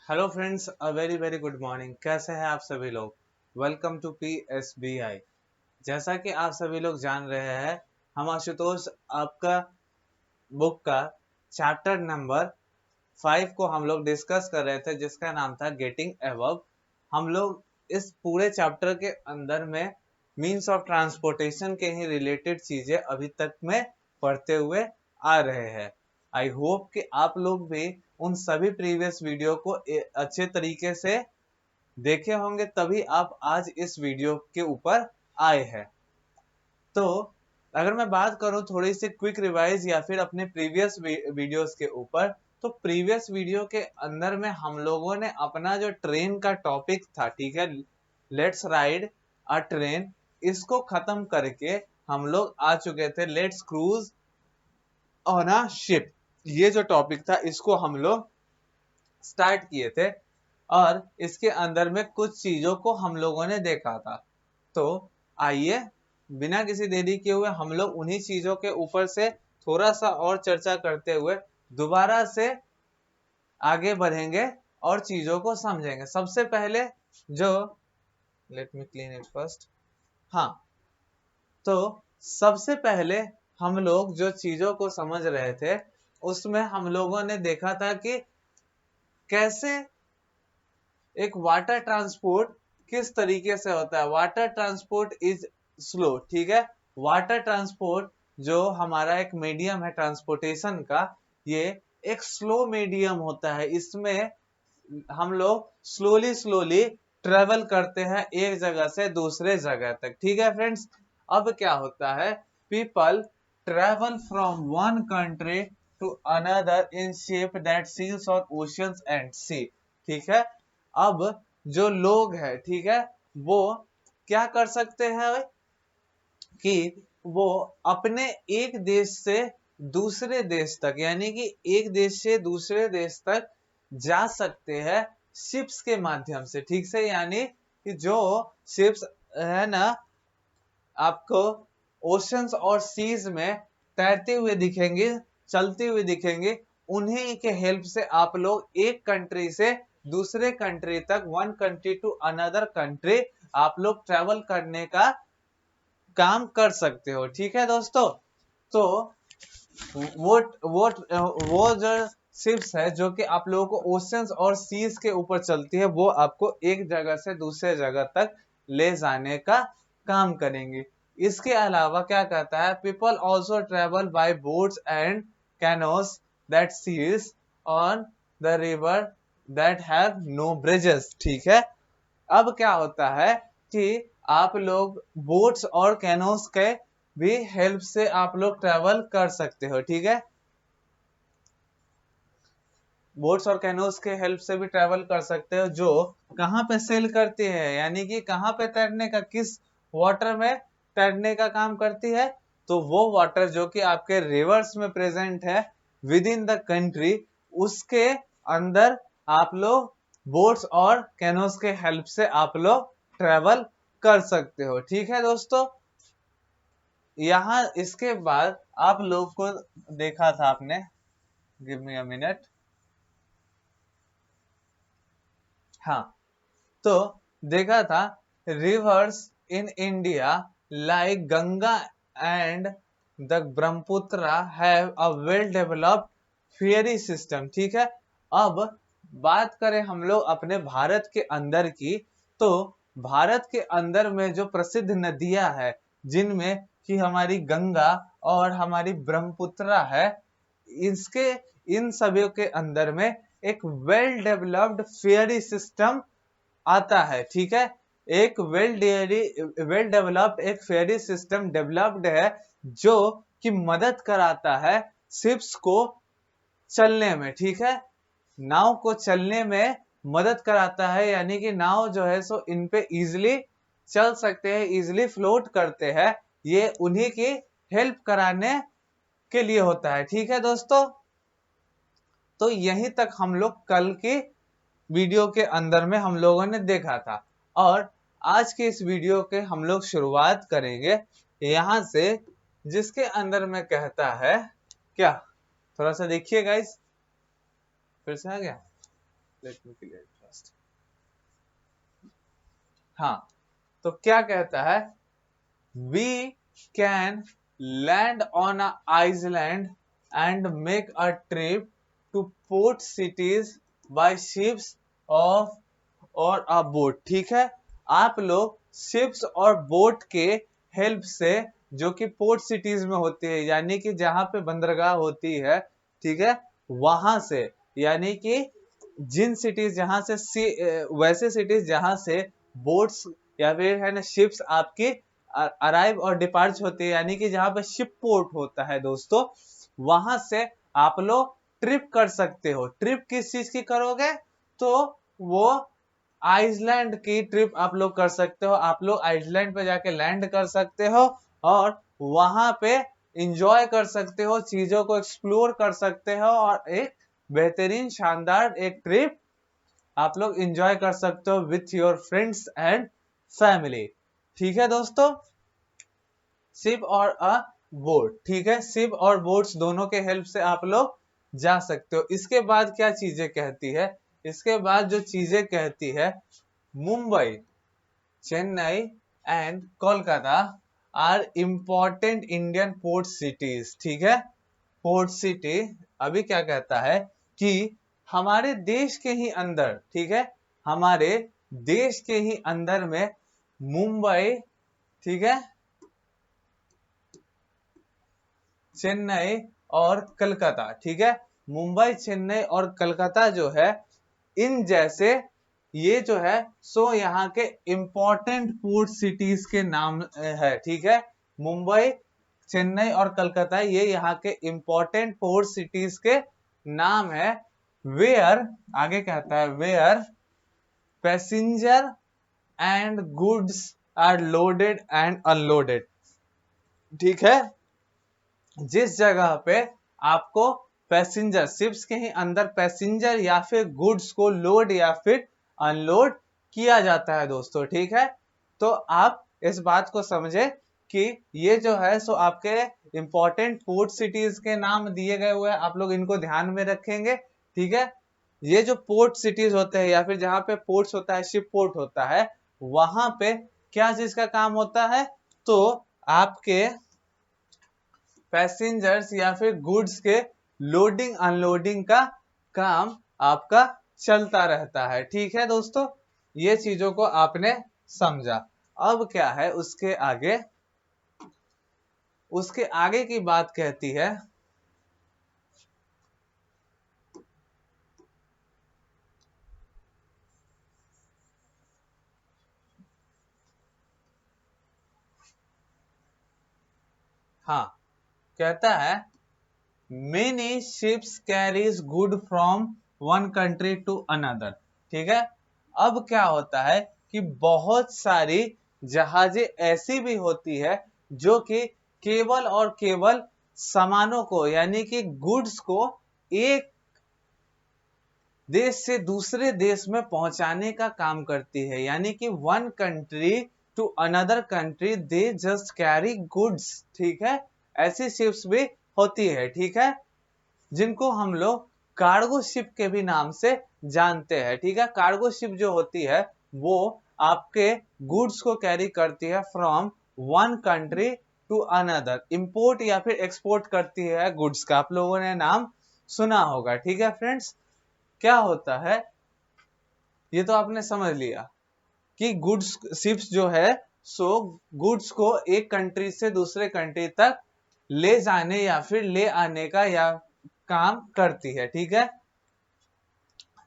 Hello friends, a very very good morning. कैसे हैं आप सभी लोग? Welcome to PSBI। जैसा कि आप सभी लोग जान रहे हैं, हम आशुतोष आपका बुक का चैप्टर नंबर 5 को हम लोग डिस्कस कर रहे थे, जिसका नाम था गेटिंग अबव। हम लोग इस पूरे चैप्टर के अंदर में मीन्स ऑफ ट्रांसपोर्टेशन के ही रिलेटेड चीजें अभी तक में पढ़ते हुए आ रहे हैं। आई होप कि आप लोग भी उन सभी प्रीवियस वीडियो को अच्छे तरीके से देखे होंगे, तभी आप आज इस वीडियो के ऊपर आए हैं। तो अगर मैं बात करूं थोड़ी सी क्विक रिवाइज या फिर अपने प्रीवियस वीडियोस के ऊपर, तो प्रीवियस वीडियो के अंदर में हम लोगों ने अपना जो ट्रेन का टॉपिक था, ठीक है, लेट्स राइड अ ट्रेन, इसको खत्म करके हम लोग आ चुके थे let's cruise on a ship. ये जो टॉपिक था इसको हम लोग स्टार्ट किए थे और इसके अंदर में कुछ चीजों को हम लोगों ने देखा था। तो आइए बिना किसी देरी के हुए हम लोग उन्हीं चीजों के ऊपर से थोड़ा सा और चर्चा करते हुए दोबारा से आगे बढ़ेंगे और चीजों को समझेंगे। सबसे पहले जो let me clean it first. हाँ, तो सबसे पहले हम लोग जो चीजों को समझ रहे थे उसमें हम लोगों ने देखा था कि कैसे एक वाटर ट्रांसपोर्ट किस तरीके से होता है। वाटर ट्रांसपोर्ट इज स्लो, ठीक है। वाटर ट्रांसपोर्ट जो हमारा एक मीडियम है ट्रांसपोर्टेशन का, ये एक स्लो मीडियम होता है। इसमें हम लोग स्लोली स्लोली ट्रेवल करते हैं एक जगह से दूसरे जगह तक, ठीक है फ्रेंड्स। अब क्या होता है, people travel from one country to another in ship that sails on oceans and sea, ठीक है। अब जो लोग हैं, ठीक है, वो क्या कर सकते हैं कि वो अपने एक देश से दूसरे देश तक, यानी कि एक देश से दूसरे देश तक जा सकते हैं शिप्स के माध्यम से, ठीक से। यानी कि जो शिप्स है ना, आपको ओशंस और सीज में तैरते हुए दिखेंगे, चलते हुए दिखेंगे, उन्हीं के हेल्प से आप लोग एक कंट्री से दूसरे कंट्री तक, one country to another country, आप लोग ट्रेवल करने का काम कर सकते हो, ठीक है दोस्तों। तो वो वो वो जो शिप्स है जो कि आप लोगों को ओशंस और सीज के ऊपर चलती है, वो आपको एक जगह से दूसरे जगह तक ले जाने का काम करेंगे। इसके अलावा क्या कहता है, people also travel by boats and canoes that sees on the river that have no bridges, ठीक है। अब क्या होता है कि आप लोग बोट्स और कैनोस के भी हेल्प से आप लोग ट्रेवल कर सकते हो, ठीक है। बोट्स और कैनोस के हेल्प से भी ट्रेवल कर सकते हो, जो कहाँ पे सेल करती है, यानी कि कहाँ पे तैरने का, किस वाटर में तैरने का काम करती है। तो वो वाटर जो कि आपके रिवर्स में प्रेजेंट है विद इन द कंट्री, उसके अंदर आप लोग बोट्स और कैनोस के हेल्प से आप लोग ट्रेवल कर सकते हो, ठीक है दोस्तों। यहाँ इसके बाद आप लोग को देखा था आपने, गिव मी अ मिनट। हाँ, तो देखा था rivers in India like Ganga and the Brahmaputra have a well developed ferry system, ठीक है। अब बात करें हम लोग अपने भारत के अंदर की, तो भारत के अंदर में जो प्रसिद्ध नदियां है, जिनमें कि हमारी गंगा और हमारी ब्रह्मपुत्र है, इसके इन सभी के अंदर में एक वेल डेवलप्ड फेरी सिस्टम आता है, ठीक है। एक वेल डेवलप्ड एक फेरी सिस्टम डेवलप्ड है, जो कि मदद कराता है शिप्स को चलने में, ठीक है। नाव को चलने में मदद कराता है, यानी कि नाव जो है सो इन पे इजिली चल सकते हैं, इजिली फ्लोट करते हैं। ये उन्हीं की हेल्प कराने के लिए होता है, ठीक है दोस्तों। तो यहीं तक हम लोग कल की वीडियो के अंदर में हम लोगों ने देखा था, और आज के इस वीडियो के हम लोग शुरुआत करेंगे यहां से, जिसके अंदर में कहता है क्या, थोड़ा सा देखिए गाइस, फिर से आ गया। Let me clear first. हाँ, तो क्या कहता है, we can land on a island and make a trip to port cities by ships of or a boat. ठीक है, आप लोग शिप्स और बोट के हेल्प से, जो कि पोर्ट सिटीज में होती है, यानी कि जहां पे बंदरगाह होती है, ठीक है, वहां से, यानी कि जिन सिटीज जहां से वैसे सिटीज जहां से बोट्स या फिर है ना शिप्स आपकी अराइव और डिपार्च होती है, यानी कि जहां पे शिप पोर्ट होता है दोस्तों, वहां से आप लोग ट्रिप कर सकते हो। ट्रिप किस चीज की करोगे, तो वो आइसलैंड की ट्रिप आप लोग कर सकते हो। आप लोग आइसलैंड पे जाके लैंड कर सकते हो और वहां पे इंजॉय कर सकते हो, चीजों को एक्सप्लोर कर सकते हो और एक बेहतरीन शानदार एक ट्रिप आप लोग इंजॉय कर सकते हो with your friends and family. ठीक है दोस्तों, शिप और अ बोट। ठीक है, शिप और बोट्स दोनों के हेल्प से आप लोग जा सकते हो। इसके बाद क्या चीजें कहती है, इसके बाद जो चीजें कहती है, Mumbai, Chennai and Kolkata are important Indian port cities. ठीक है, पोर्ट सिटी अभी क्या कहता है कि हमारे देश के ही अंदर, ठीक है, हमारे देश के ही अंदर में मुंबई, ठीक है, चेन्नई और कलकत्ता, ठीक है, मुंबई, चेन्नई और कलकत्ता जो है, इन जैसे ये जो है सो यहाँ के इंपॉर्टेंट पोर्ट सिटीज के नाम है। ठीक है, मुंबई, चेन्नई और कलकत्ता ये यहाँ के इंपॉर्टेंट पोर्ट सिटीज के नाम है। वेयर, आगे कहता है, where passenger and goods are loaded and unloaded. ठीक है, जिस जगह पे आपको पैसेंजर, शिप्स के ही अंदर पैसेंजर या फिर गुड्स को लोड या फिर अनलोड किया जाता है दोस्तों। ठीक है, तो आप इस बात को समझे कि ये जो है सो आपके इंपॉर्टेंट पोर्ट सिटीज के नाम दिए गए हुए हैं, आप लोग इनको ध्यान में रखेंगे। ठीक है, ये जो पोर्ट सिटीज होते हैं या फिर जहां पे पोर्ट्स होता है, शिप पोर्ट होता है, वहां पे क्या चीज का काम होता है, तो आपके पैसेंजर्स या फिर गुड्स के लोडिंग अनलोडिंग का काम आपका चलता रहता है। ठीक है दोस्तों, ये चीजों को आपने समझा। अब क्या है उसके आगे, उसके आगे की बात कहती है, हाँ, कहता है many ships carries good from one country to another। ठीक है, अब क्या होता है कि बहुत सारी जहाजें ऐसी भी होती है जो कि केवल और केवल सामानों को, यानी कि गुड्स को एक देश से दूसरे देश में पहुंचाने का काम करती है, यानी कि one country to another country they just carry goods. ठीक है, ऐसी शिप्स भी होती है, ठीक है, जिनको हम लोग कार्गो शिप के भी नाम से जानते हैं। ठीक है, कार्गो शिप जो होती है वो आपके गुड्स को कैरी करती है from one country to another, import या फिर एक्सपोर्ट करती है गुड्स का। आप लोगों ने नाम सुना होगा। ठीक है फ्रेंड्स, क्या होता है, ये तो आपने समझ लिया कि गुड्स शिप्स जो है सो गुड्स को एक कंट्री से दूसरे कंट्री तक ले जाने या फिर ले आने का या काम करती है। ठीक है,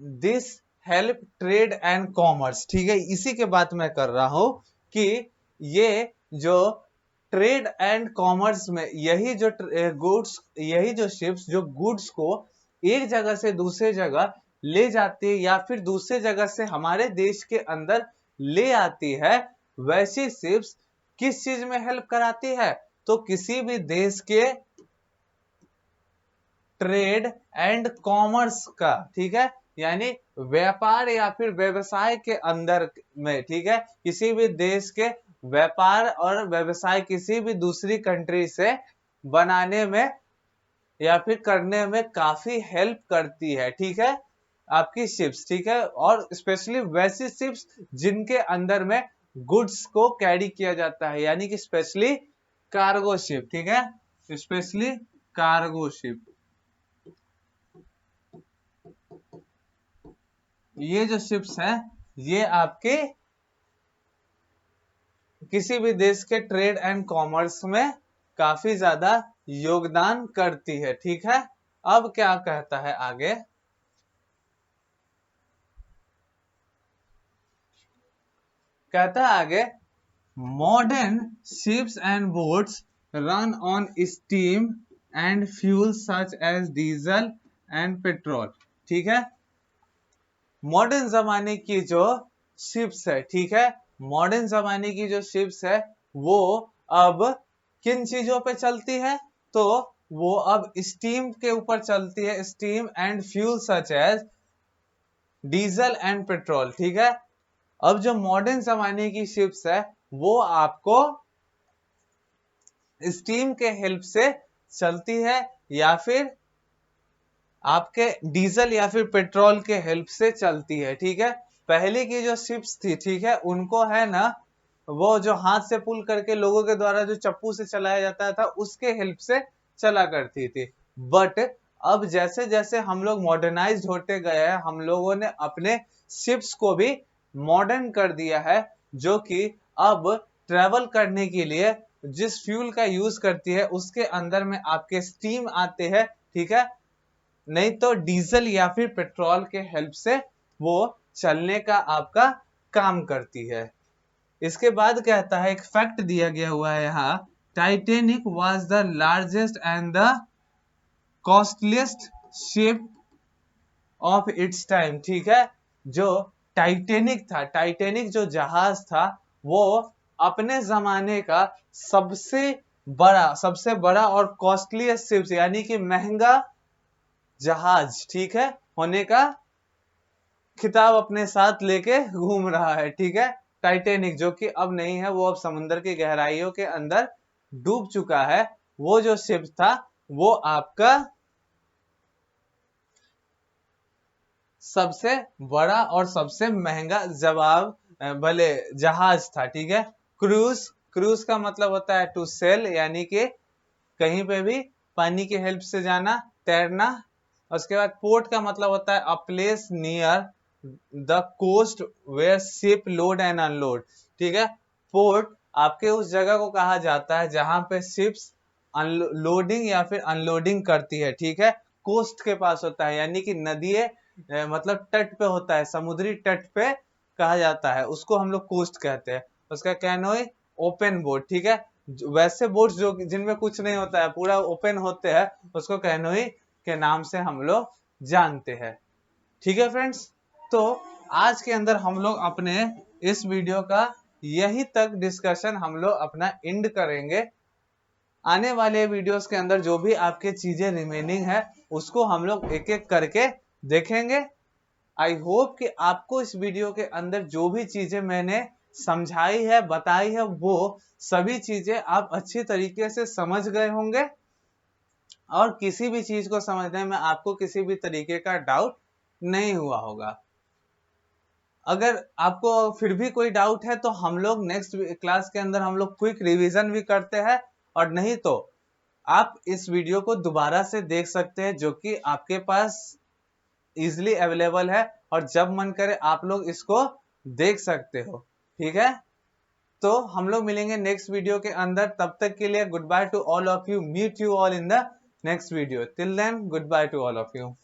this help trade and commerce. ठीक है, इसी के बात मैं कर रहा हूं कि ये जो ट्रेड एंड कॉमर्स में यही जो गुड्स, यही जो शिप्स जो गुड्स को एक जगह से दूसरे जगह ले जाती है या फिर दूसरे जगह से हमारे देश के अंदर ले आती है, वैसी शिप्स किस चीज में हेल्प कराती है, तो किसी भी देश के ट्रेड एंड कॉमर्स का, ठीक है, यानी व्यापार या फिर व्यवसाय के अंदर में, ठीक है, किसी भी देश के व्यापार और व्यवसाय किसी भी दूसरी कंट्री से बनाने में या फिर करने में काफी हेल्प करती है। ठीक है, आपकी शिप्स, ठीक है, और स्पेशली वैसी शिप्स जिनके अंदर में गुड्स को कैरी किया जाता है, यानी कि स्पेशली कार्गो शिप, ठीक है, स्पेशली कार्गो शिप। ये जो शिप्स हैं ये आपके किसी भी देश के ट्रेड एंड कॉमर्स में काफी ज्यादा योगदान करती है, ठीक है। अब क्या कहता है आगे, कहता है आगे, modern ships and boats run on steam and fuel such as diesel and petrol, ठीक है। मॉडर्न जमाने की जो शिप्स है, ठीक है, मॉडर्न जमाने की जो शिप्स है वो अब किन चीजों पे चलती है, तो वो अब स्टीम के ऊपर चलती है, steam and fuel such as diesel and petrol, ठीक है। अब जो मॉडर्न जमाने की शिप्स है वो आपको स्टीम के हेल्प से चलती है या फिर आपके डीजल या फिर पेट्रोल के हेल्प से चलती है, ठीक है। पहले की जो शिप्स थी, ठीक है, उनको है ना वो जो हाथ से पुल करके लोगों के द्वारा जो चप्पू से चलाया जाता था उसके हेल्प से चला करती थी। बट अब जैसे जैसे हम लोग मॉडर्नाइज्ड होते गए हैं, हम लोगों ने अपने शिप्स को भी मॉडर्न कर दिया है, जो कि अब ट्रेवल करने के लिए जिस फ्यूल का यूज करती है उसके अंदर में आपके स्टीम आते हैं, ठीक है, नहीं तो डीजल या फिर पेट्रोल के हेल्प से वो चलने का आपका काम करती है। इसके बाद कहता है, एक फैक्ट दिया गया हुआ है यहाँ, Titanic was the largest and the costliest ship of its time, ठीक है। जो टाइटेनिक था, टाइटेनिक जो जहाज था वो अपने जमाने का सबसे बड़ा और कॉस्टलीस्ट शिप यानी कि महंगा जहाज, ठीक है, होने का खिताब अपने साथ लेके घूम रहा है, ठीक है। टाइटेनिक जो कि अब नहीं है, वो अब समुद्र की गहराइयों के अंदर डूब चुका है। वो जो शिप था वो आपका सबसे बड़ा और सबसे महंगा भले जहाज था, ठीक है। क्रूज, क्रूज का मतलब होता है टू सेल, यानी कि कहीं पे भी पानी की हेल्प से जाना, तैरना। उसके बाद पोर्ट का मतलब होता है a place near the coast where ship load and unload, ठीक है। पोर्ट आपके उस जगह को कहा जाता है जहां पे शिप्स लोडिंग या फिर अनलोडिंग करती है, ठीक है। कोस्ट के पास होता है, यानी कि नदी मतलब तट पे होता है, समुद्री तट पे कहा जाता है, उसको हम लोग कोस्ट कहते हैं। उसका कैनोई ओपन बोट, ठीक है, वैसे बोट्स जो जिनमें कुछ नहीं होता है, पूरा ओपन होते हैं, उसको कैनोई के नाम से हम लोग जानते हैं, ठीक है फ्रेंड्स। तो आज के अंदर हम लोग अपने इस वीडियो का यही तक डिस्कशन हम लोग अपना एंड करेंगे। आने वाले वीडियोस के अंदर जो भी आपके चीजें रिमेनिंग है उसको हम लोग एक एक करके देखेंगे। आई होप कि आपको इस वीडियो के अंदर जो भी चीजें मैंने समझाई है, बताई है, वो सभी चीजें आप अच्छी तरीके से समझ गए होंगे और किसी भी चीज को समझने में आपको किसी भी तरीके का डाउट नहीं हुआ होगा। अगर आपको फिर भी कोई डाउट है तो हम लोग नेक्स्ट क्लास के अंदर हम लोग क्विक रिवीजन भी करते हैं, और नहीं तो आप इस वीडियो को दोबारा से देख सकते हैं, जो कि आपके पास इजिली अवेलेबल है, और जब मन करे आप लोग इसको देख सकते हो, ठीक है। तो हम लोग मिलेंगे नेक्स्ट वीडियो के अंदर, तब तक के लिए goodbye to all of you, meet you all in the next video, till then goodbye to all of you.